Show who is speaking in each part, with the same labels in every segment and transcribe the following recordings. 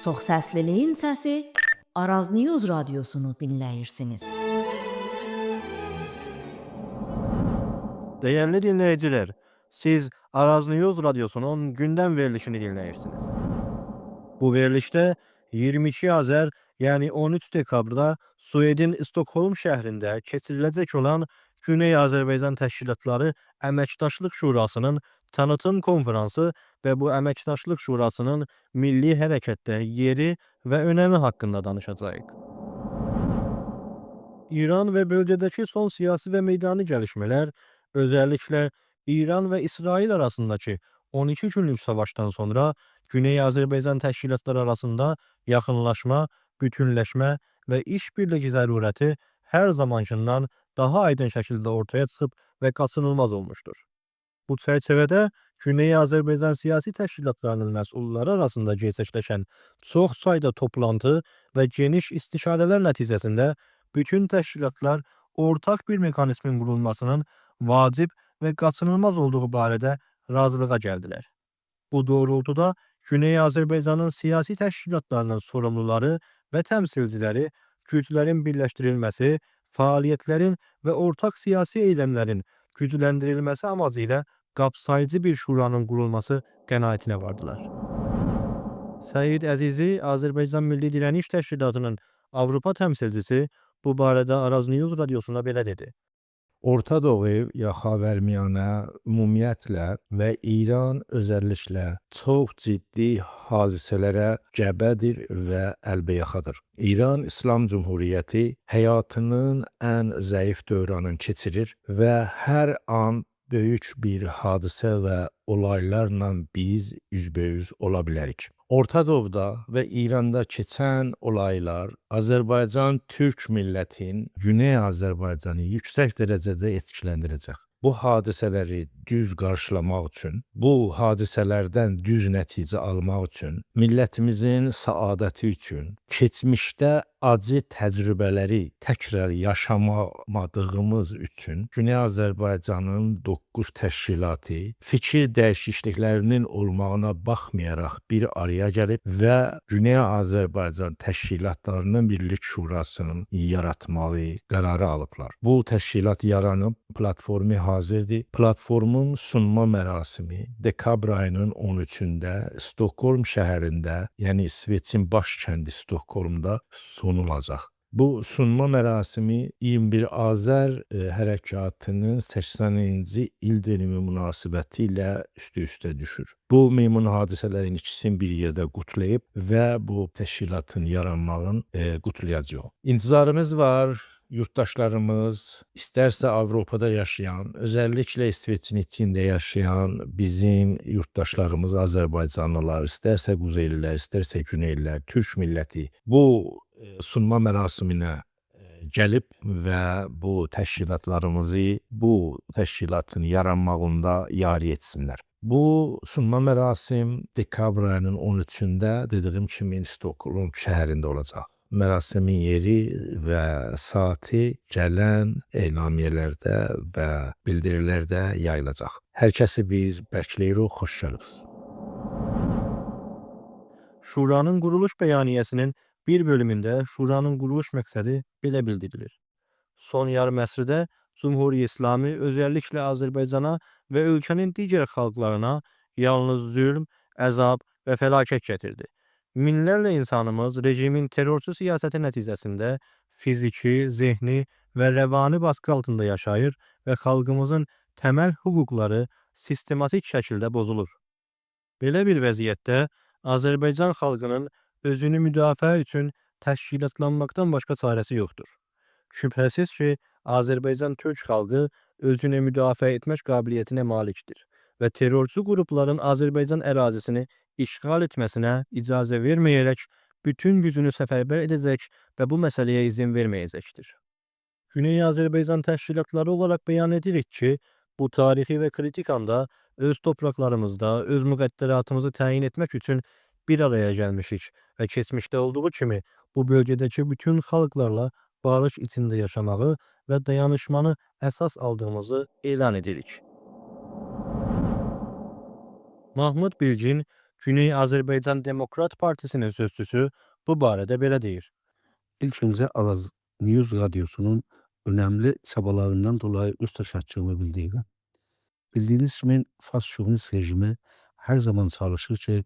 Speaker 1: Çoxsəsliliyin səsi Araz News radiosunu dinləyirsiniz.
Speaker 2: Değerli dinleyiciler, siz Araz News Radyosu'nun gündem verilişini dinleyirsiniz. Bu verilişte 22 Azer yani 13 dekabrda Suedin Stockholm şehrində keçiriləcək olan Güney Azərbaycan Təşkilatları Əməkdaşlıq Şurasının tanıtım konferansı ve bu Əməkdaşlıq Şurasının milli hərəkətdə yeri ve önemi hakkında danışacağıq. İran ve bölgedeki son siyasi ve meydani gelişmeler, özellikle İran ve İsrail arasındaki 12 günlük savaştan sonra Güney Azərbaycan təşkilatları arasında yaxınlaşma, bütünləşmə və işbirliği zərurəti hər zamankindən daha aydın şəkildə ortaya çıxıb və qaçınılmaz olmuşdur. Bu çərçivədə Güney Azərbaycan siyasi təşkilatlarının məsulları arasında gerçəkləşən çox sayda toplantı və geniş istişarələr nəticəsində bütün təşkilatlar ortak bir mexanizmin qurulmasının vacib və qaçınılmaz olduğu barədə razılığa gəldilər. Bu doğrultuda Güney Azərbaycanın siyasi təşkilatlarının sorumluları və təmsilciləri güclərin birləşdirilməsi, fəaliyyətlərin və ortak siyasi eylemlərin gücləndirilməsi amacı ilə qapsayıcı bir şuranın qurulması qənaətinə vardılar. Səid Əzizi, Azərbaycan Milli Dirəniş Təşkilatının Avropa təmsilcisi bu barədə Araz News Radiosuna belə dedi.
Speaker 3: Orta Doğu ya Xavərmiyanə ümumiyyətlə və İran özəlliklə çox ciddi hadisələrə gəbədir və əlbəyaxadır. İran İslam Cumhuriyyəti həyatının ən zəif dövrünü keçirir və hər an böyük bir hadisə və olaylarla biz üzbəüz ola bilərik. Orta Doğuda və İranda keçən olaylar Azərbaycan Türk millətin Güney Azərbaycanı yüksək dərəcədə etkiləndirəcək. Bu hadisələri düz qarşılamaq üçün, bu hadisələrdən düz nəticə almaq üçün, millətimizin səadəti üçün, keçmişdə acı təcrübələri təkrar yaşamadığımız üçün Güney Azərbaycanın 9 təşkilatı fikir dəyişikliklərinin olmağına baxmayaraq bir araya gəlib və Güney Azərbaycan təşkilatlarının Birlik Şurasının yaratmağı qərarı alıblar. Bu təşkilat yaranıb, platformu hazırdır. Platformun sunma mərasimi dekabr ayının 13-də Stockholm şəhərində, yəni İsveçin baş kəndi Stockholmda sunulacaq. Bu sunma mərasimi 21 Azər hərəkatının 80-ci il dönümü münasibəti ilə üstə düşür. Bu meymun hadisələrin ikisini bir yerdə qutlayıb və bu təşkilatın yaranmağını qutlayacaq. İntizarımız var. Yurttaşlarımız, istərsə Avropada yaşayan, özəlliklə İsveçin içində yaşayan bizim yurttaşlarımız, Azərbaycanlılar, istərsə Quzeylilər, istərsə Güneylilər, Türk milləti bu sunma mərasiminə gəlib və bu təşkilatlarımızı bu təşkilatın yaranmağında yarı etsinlər. Bu sunma mərasim dekabr ayının 13-də dediyim kimi Stockholm şəhərində olacaq. Mərasimin yeri və saati gələn elamiyələrdə və bildirilərdə yayılacaq. Hər kəsi biz bərkləyirik, xoş gəlibsiniz.
Speaker 2: Şuranın quruluş bəyaniyəsinin bir bölümündə Şuranın quruluş məqsədi belə bildirilir. Son yarım əsrdə Cumhuriyyə İslami özəlliklə Azərbaycana və ölkənin digər xalqlarına yalnız zülm, əzab və fəlakət gətirdi. Minlərlə insanımız rejimin terrorçu siyasəti nəticəsində fiziki, zehni və rəvani baskı altında yaşayır və xalqımızın təməl hüquqları sistematik şəkildə bozulur. Belə bir vəziyyətdə Azərbaycan xalqının özünü müdafiə üçün təşkilatlanmaqdan başqa çarəsi yoxdur. Şübhəsiz ki, Azərbaycan Türk xalqı özünü müdafiə etmək qabiliyyətinə malikdir və terrorçu qrupların Azərbaycan ərazisini işğal etməsinə icazə verməyərək bütün gücünü səfərbər edəcək və bu məsələyə izin verməyəcəkdir. Güney Azərbaycan təşkilatları olaraq bəyan edirik ki, bu tarixi və kritik anda öz topraklarımızda öz müqəddəratımızı təyin etmək üçün bir araya gəlmişik və keçmişdə olduğu kimi bu bölgədəki bütün xalqlarla barış içində yaşamağı və dayanışmanı əsas aldığımızı elan edirik. Mahmud Bilgin Güney Azərbaycan Demokrat Partisinin sözçüsü bu barədə belə deyir.
Speaker 4: İlk önce Araz News Radyosu'nun önemli çabalarından dolayı öz teşekkürümü bildiriyorum. Bildiğiniz gibi Fas şovinist rejimi her zaman çalışır ki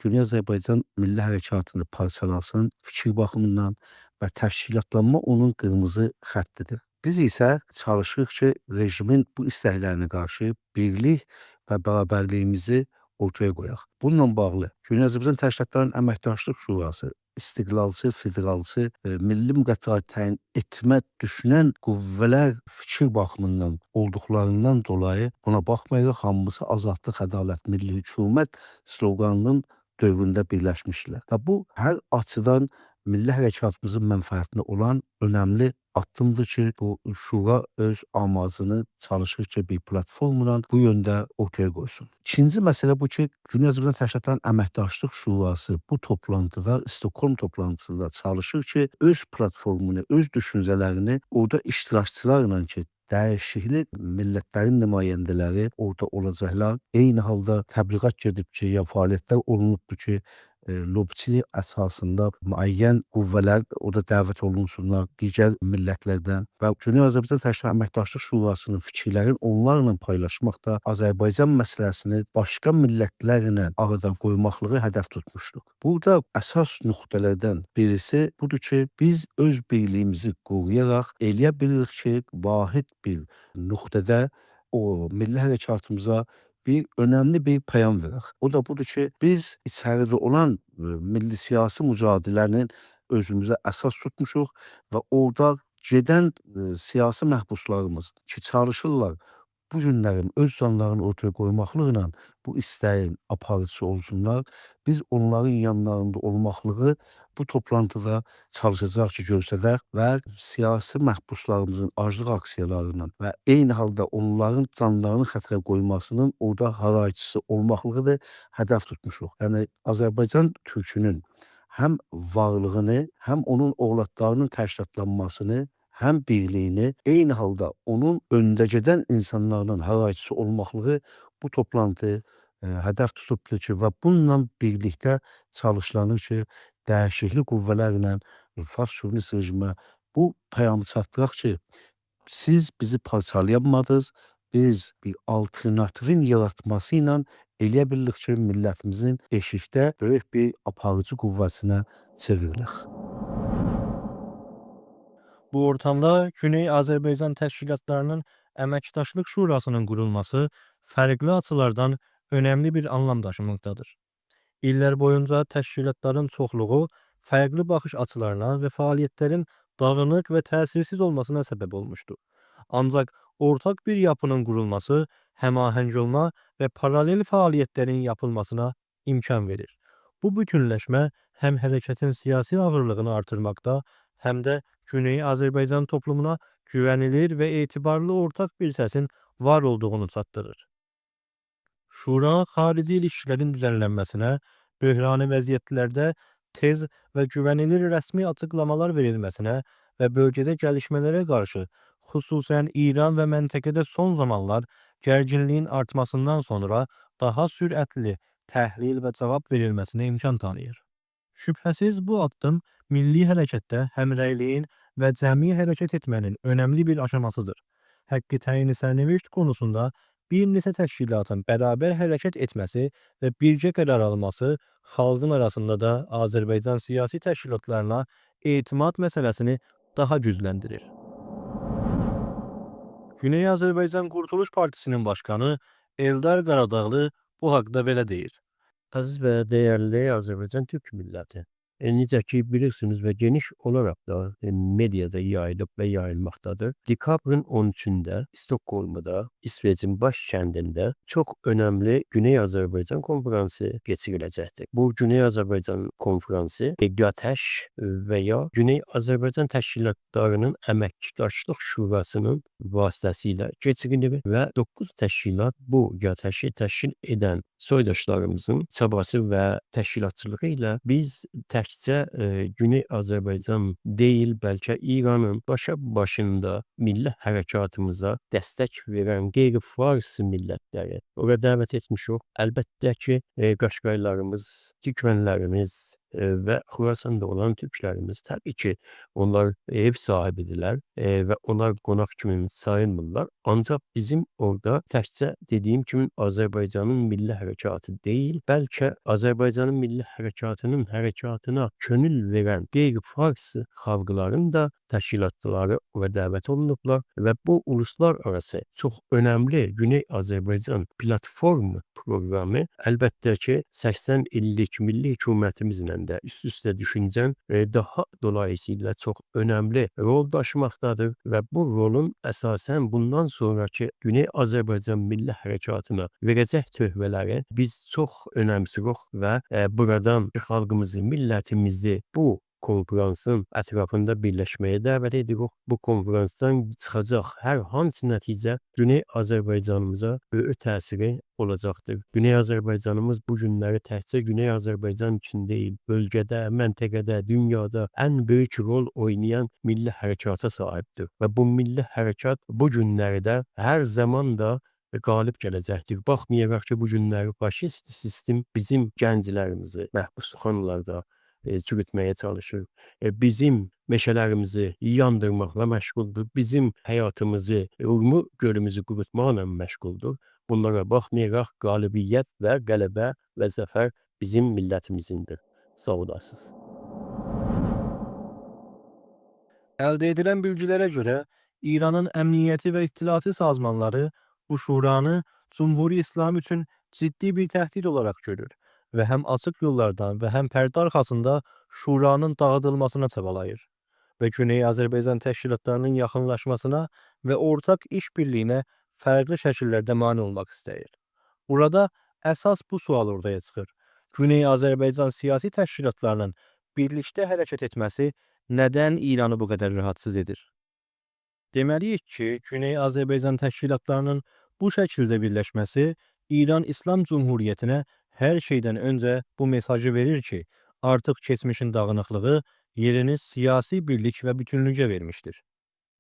Speaker 4: Güney Azərbaycan milli hərəkatını parçalasın, fikir baxımından və təşkilatlanma onun qırmızı xəttidir. Biz isə çalışırıq ki rejimin bu istəklərinə qarşı birlik və bərabərliyimizi ortaya qoyaq. Bununla bağlı Güney Azərbaycan Təşkilatların Əməkdaşlıq Şurası istiqlalçı, federalçı, milli müqəddərat təyin etmə düşünən qüvvələr fikir baxımından olduqlarından dolayı buna baxmayaraq hamısı azadlıq, ədalət, milli hökumət sloqanının dövründə birləşmişlər. Və bu hər açıdan milli hərəkatımızın mənfəətinə olan önəmli addımdır ki, bu şura öz amacını çalışır ki, bir platformla bu yöndə ortaya qoysun. İkinci məsələ bu ki, Güney Azərbaycan Təşkilatların Əməkdaşlıq Şurası bu toplantıda, Stockholm toplantısında çalışır ki, öz platformunu, öz düşüncələrini orada iştirakçılarla ki, dəyişikli millətlərin nümayəndələri orada olacaqlar. Eyni halda təbliğat gedib ki, ya fəaliyyətlər olunubdur ki, lobçilik əsasında müəyyən qüvvələr orada dəvət olunsunlar digər millətlərdən və Güney Azərbaycan Təşkilatı Əməkdaşlıq Şurasının fikirlərini onlarla paylaşmaq da Azərbaycan məsələsini başqa millətlərlə aradan qoymaqlığı hədəf tutmuşduq. Burada əsas nöqtələrdən birisi budur ki, biz öz birliyimizi qoruyaraq eləyə bilirik ki, vahid bir nöqtədə o milli hərəkatımıza bir önəmli bir payam verək. O da budur ki, biz içəridə olan milli siyasi mücadilənin özümüzə əsas tutmuşuq və orada gedən siyasi məhbuslarımız ki, çalışırlar bu günlərin öz canlarını ortaya qoymaqlıqla bu istəyin aparıcısı olsunlar. Biz onların yanlarında olmaqlığı bu toplantıda çalışacaq ki, görsədək və siyasi məhbuslarımızın aclıq aksiyalarından və eyni halda onların canlarını xətrə qoymasının orada hərayçısı olmaqlığı da hədəf tutmuşuq. Yəni Azərbaycan türkünün həm varlığını, həm onun övladlarının təşkilatlanmasını, həm birliyini, eyni halda onun öndə gedən insanlarla hərayçısı olmaqlığı bu toplantı hədəf tutubdur ki, və bununla birlikdə çalışılır ki, dəyişikli qüvvələrlə Fars şovinist rejimə bu payamı çatdıraq ki, siz bizi parçalayamadınız, biz bir alternativin yaratması ilə eləyə bilirik ki, millətimizin eşikdə böyük bir aparıcı qüvvəsinə çevrilir.
Speaker 2: Bu ortamda Güney Azərbaycan Təşkilatlarının Əməkdaşlıq Şurasının qurulması fərqli açılardan önəmli bir anlam daşımaqdadır. İllər boyunca təşkilatların çoxluğu fərqli baxış açılarına və fəaliyyətlərin dağınıq və təsirsiz olmasına səbəb olmuşdu. Ancaq ortaq bir yapının qurulması, həmahəng olma və paralel fəaliyyətlərin yapılmasına imkan verir. Bu bütünləşmə həm hərəkətin siyasi ağırlığını artırmaqda, həm də Güney Azərbaycan toplumuna güvənilir və etibarlı ortaq bir səsin var olduğunu çatdırır. Şura, xarici ilişkilərin düzənlənməsinə, böhrani vəziyyətlərdə tez və güvənilir rəsmi açıqlamalar verilməsinə və bölgədə gəlişmələrə qarşı, xüsusən İran və məntəqədə son zamanlar gərginliyin artmasından sonra daha sürətli təhlil və cavab verilməsinə imkan tanıyır. Şübhəsiz bu addım milli hərəkətdə həmrəyliyin və cəmi hərəkət etmənin önəmli bir aşamasıdır. Həqqi təyin sərnişin konusunda bir neçə təşkilatın bərabər hərəkət etməsi və birgə qərar alması xalqın arasında da Azərbaycan siyasi təşkilatlarına etimad məsələsini daha gücləndirir. Güney Azərbaycan Qurtuluş Partisinin başkanı Eldar Qaradağlı bu haqda belə deyir.
Speaker 5: Aziz və dəyərli Azərbaycan Türk milləti, necə ki bilirsiniz və geniş olaraq da mediada yayılıb və yayılmaqdadır. Dekabrın 13-də Stockholmda, İsveçin baş kəndində çox önəmli Güney Azərbaycan konfransı keçiriləcəkdir. Bu Güney Azərbaycan konfransı GATEŞ və ya Güney Azərbaycan Təşkilatlarının Əməkdaşlıq Şurasının vasitəsilə keçirilir və 9 təşkilat bu GATEŞi təşkil edən soydaşlarımızın çabası və təşkilatçılığı ilə biz təkcə Güney Azərbaycan deyil, bəlkə İranın başında milli hərəkatımıza dəstək verən qeyri-fars millətləri ora dəvət etmişik. Əlbəttə ki, Qaşqaylarımız, Türkmənlərimiz və Xorasanda olan türklərimiz təbii ki, onlar ev sahibidirlər və onlar qonaq kimi sayılmırlar. Ancaq bizim orada təkcə dediyim kimi Azərbaycanın milli hərəkatı deyil, bəlkə Azərbaycanın milli hərəkatına könül verən qeyri-fars xalqların da təşkilatçıları ora dəvət olunublar və bu uluslararası çox önəmli Güney Azərbaycan platformu proqramı əlbəttə ki, 80 illik milli hökumətimizlə də üst-üstə düşüncən daha dolayısıyla çox önəmli rol daşımaqdadır və bu rolun əsasən bundan sonraki Güney Azərbaycan milli hərəkatına verəcək töhfələri biz çox önəmsirik və buradan xalqımızı, millətimizi bu konferansın ətrafında birləşməyə dəvət edirik. Bu konferansdan çıxacaq hər hansı nəticə Güney Azərbaycanımıza böyük təsiri olacaqdır. Güney Azərbaycanımız bu günləri təkcə Güney Azərbaycan üçün deyil, bölgədə, məntəqədə, dünyada ən böyük rol oynayan milli hərəkata sahibdir. Və bu milli hərəkat bu günləri də hər zaman da qalib gələcəkdir. Baxmayaraq ki, bu günləri faşist sistem bizim gənclərimizi məhbusxanalarda çürütməyə çalışır. Bizim meşələrimizi yandırmaqla məşğuldur. Bizim həyatımızı, Urmu gölümüzü qurutmaqla məşğuldur. Bunlara baxmayaraq qalibiyyət və qələbə və zəfər bizim millətimizindir. Sağ olasınız.
Speaker 2: Əldə edilən bilgilərə görə İranın əmniyyəti və ittilatı sazmanları bu şuranı Cumhuri İslam üçün ciddi bir təhdid olaraq görür və həm açıq yollardan və həm pərdə arxasında şuranın dağıdılmasına çabalayır və Güney Azərbaycan təşkilatlarının yaxınlaşmasına və ortaq işbirliyinə fərqli şəkillərdə mane olmaq istəyir. Burada əsas bu sual ortaya çıxır. Güney Azərbaycan siyasi təşkilatlarının birlikdə hərəkət etməsi nədən İranı bu qədər rahatsız edir? Deməliyik ki, Güney Azərbaycan təşkilatlarının bu şəkildə birləşməsi İran İslam Cumhuriyyətinə hər şeydən öncə bu mesajı verir ki, artıq keçmişin dağınıqlığı yerini siyasi birlik və bütünlüyə vermişdir.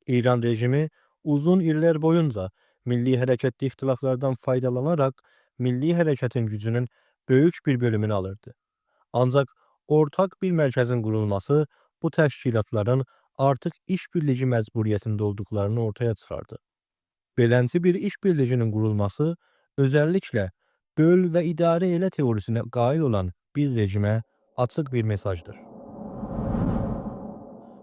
Speaker 2: İran rejimi uzun illər boyunca milli hərəkətli ixtilaflardan faydalanaraq milli hərəkətin gücünün böyük bir bölümünü alırdı. Ancaq ortaq bir mərkəzin qurulması bu təşkilatların artıq işbirliyi məcburiyyətində olduqlarını ortaya çıxardı. Beləncə bir işbirliyinin qurulması özəlliklə böl və idarə elə teorisinə qail olan bir rejimə açıq bir mesajdır.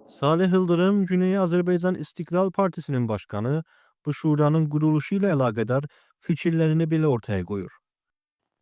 Speaker 2: Salih Yıldırım, Güney Azərbaycan İstiqlal Partisinin başkanı, bu şuranın quruluşu ilə əlaqədar fikirlərini belə ortaya qoyur.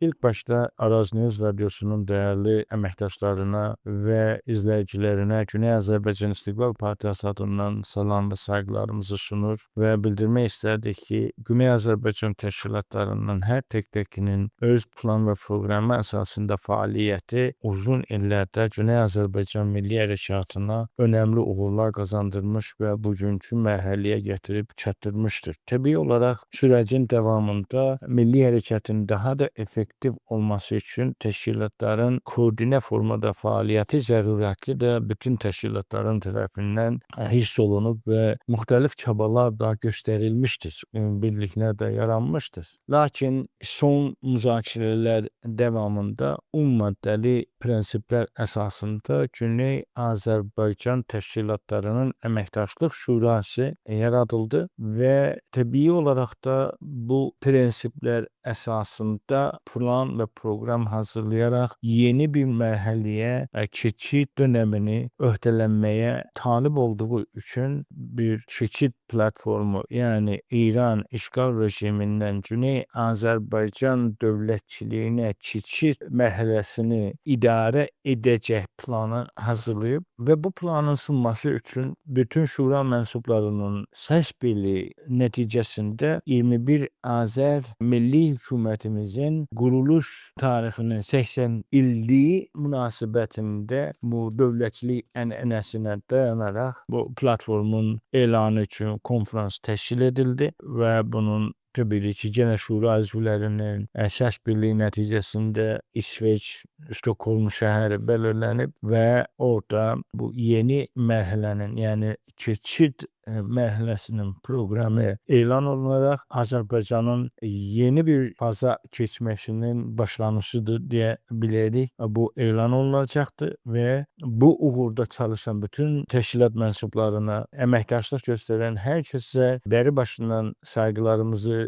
Speaker 3: İlk başta Araz News Radyosu'nun değerli əməkdaşlarına ve izleyicilerine Güney Azərbaycan İstiqlal Partisi adından salam ve saygılarımızı sunur ve bildirmek isterdik ki Güney Azərbaycan təşkilatlarının her tektekinin öz plan ve programı esasında faaliyeti uzun illerde Güney Azərbaycan Milli Hərəkatına önemli uğurlar kazandırmış ve bugünkü mərhələyə getirip çatdırmıştır. Təbii olarak sürecin devamında Milli Hərəkətin daha da effektiv olması için təşkilatların koordinə formada fəaliyyəti zərurətlidir. Bütün təşkilatların tərəfindən hiss olunub və müxtəlif çabalar da göstərilmişdir. Birliklər də yaranmışdır. Lakin son müzakirələr devamında 10 maddəli prensiplər əsasında Güney Azərbaycan təşkilatlarının əməkdaşlıq şurası yaradıldı və təbii olaraq da bu prensiplər əsasında plan və proqram hazırlayaraq yeni bir mərhələyə keçid dönəmini öhdələnməyə talib olduğu üçün bir keçid platformu, yəni İran işğal rejimindən Güney Azərbaycan dövlətçiliyinə keçid mərhələsini idarə edəcək planı hazırlayıb və bu planın sunması üçün bütün şura mənsublarının səs birliyi nəticəsində 21 Azər Milli Hökumətimizin quruluş tarixinin 80 illiyi münasibətində bu dövlətçilik ənənəsinə dayanaraq bu platformun elanı üçün konferans təşkil edildi və bunun
Speaker 6: Təbii ki, yenə şura üzvlərinin səs birliyi nəticəsində İsveç, Stokholm şəhəri belirlənib və orada bu yeni mərhələnin, yəni keçid mərhələsinin proqramı elan olunaraq Azərbaycanın yeni bir faza keçməsinin başlanğıcıdır deyə bilərik. Bu elan olunacaqdır və bu uğurda çalışan bütün təşkilat mənsublarına, əməkdaşlıq göstərən hər kəsə bəri başından sayğılarımızı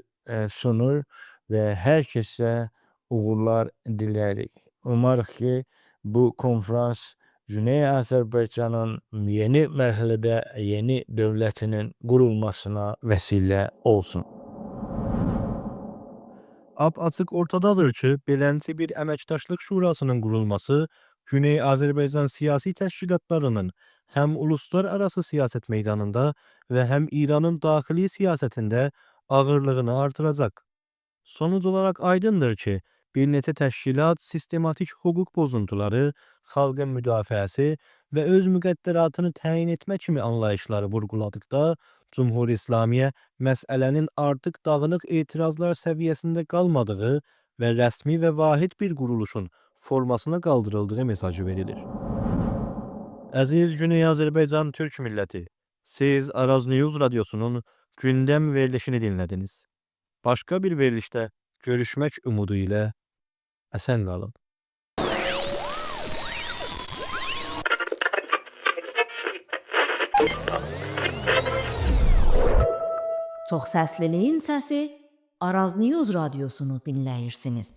Speaker 6: sunur və hər kəsə uğurlar dilərik. Umarıq ki, bu konfrans Güney Azərbaycanın yeni mərhələdə yeni dövlətinin qurulmasına vəsilə olsun.
Speaker 2: Açıq ortadadır ki, beləncə bir əməkdaşlıq şurasının qurulması Güney Azərbaycan siyasi təşkilatlarının həm uluslararası siyasət meydanında və həm İranın daxili siyasətində ağırlığını artıracaq. Sonuc olaraq aydındır ki, bir neçə təşkilat sistematik hüquq pozuntuları, xalqın müdafiəsi və öz müqəddəratını təyin etmə kimi anlayışları vurğuladıqda, Cümhuri İslamiyyə məsələnin artıq dağınıq etirazlar səviyyəsində qalmadığı və rəsmi və vahid bir quruluşun formasına qaldırıldığı mesajı verilir. Əziz Güney Azərbaycan Türk milləti, siz Araz News radiosunun gündəm verilişini dinlədiniz. Başqa bir verilişdə görüşmək umudu ilə əsən qalın.
Speaker 1: Çox səsliliyin səsi Araz News radiosunu dinləyirsiniz.